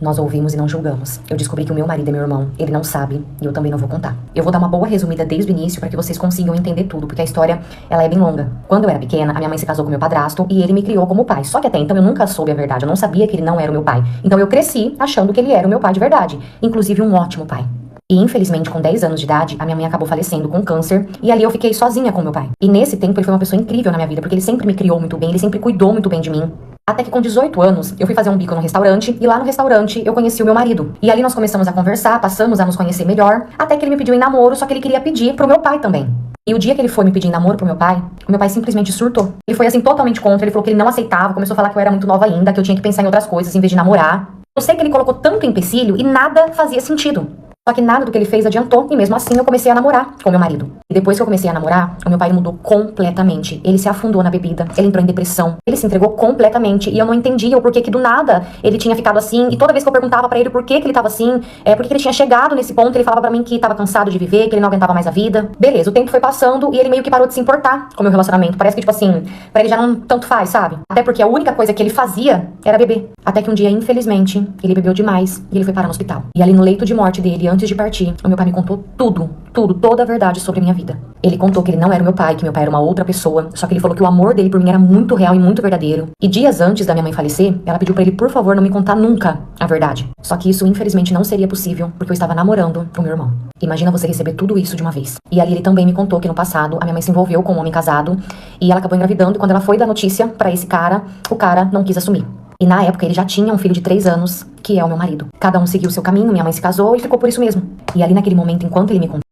Nós ouvimos e não julgamos. Eu descobri que o meu marido é meu irmão. Ele não sabe e eu também não vou contar. Eu vou dar uma boa resumida desde o início para que vocês consigam entender tudo, porque a história, ela é bem longa. Quando eu era pequena, a minha mãe se casou com meu padrasto e ele me criou como pai. Só que até então eu nunca soube a verdade. Eu não sabia que ele não era o meu pai. Então eu cresci achando que ele era o meu pai de verdade. Inclusive um ótimo pai. E infelizmente, com 10 anos de idade, a minha mãe acabou falecendo com câncer e ali eu fiquei sozinha com meu pai. E nesse tempo ele foi uma pessoa incrível na minha vida, porque ele sempre me criou muito bem, ele sempre cuidou muito bem de mim. Até que com 18 anos, eu fui fazer um bico no restaurante e lá no restaurante eu conheci o meu marido. E ali nós começamos a conversar, passamos a nos conhecer melhor, até que ele me pediu em namoro, só que ele queria pedir pro meu pai também. E o dia que ele foi me pedir em namoro pro meu pai, o meu pai simplesmente surtou. Ele foi assim totalmente contra, ele falou que ele não aceitava, começou a falar que eu era muito nova ainda, que eu tinha que pensar em outras coisas em vez de namorar. Eu sei que ele colocou tanto empecilho e nada fazia sentido. Só que nada do que ele fez adiantou, e mesmo assim eu comecei a namorar com meu marido. E depois que eu comecei a namorar, o meu pai mudou completamente. Ele se afundou na bebida, ele entrou em depressão, ele se entregou completamente, e eu não entendia o porquê que do nada ele tinha ficado assim, e toda vez que eu perguntava pra ele por que ele tava assim, por que ele tinha chegado nesse ponto, ele falava pra mim que tava cansado de viver, que ele não aguentava mais a vida. Beleza, o tempo foi passando e ele meio que parou de se importar com o meu relacionamento. Parece que, tipo assim, pra ele já não tanto faz, sabe? Até porque a única coisa que ele fazia era beber. Até que um dia, infelizmente, ele bebeu demais e ele foi parar no hospital. E ali no leito de morte dele, antes de partir, o meu pai me contou tudo, toda a verdade sobre a minha vida. Ele contou que ele não era o meu pai, que meu pai era uma outra pessoa, só que ele falou que o amor dele por mim era muito real e muito verdadeiro. E dias antes da minha mãe falecer, ela pediu pra ele, por favor, não me contar nunca a verdade. Só que isso, infelizmente, não seria possível, porque eu estava namorando o meu irmão. Imagina você receber tudo isso de uma vez. E ali ele também me contou que no passado, a minha mãe se envolveu com um homem casado, e ela acabou engravidando, e quando ela foi dar notícia pra esse cara, o cara não quis assumir. E na época ele já tinha um filho de 3 anos, que é o meu marido. Cada um seguiu o seu caminho, minha mãe se casou e ficou por isso mesmo. E ali naquele momento, enquanto ele me contou,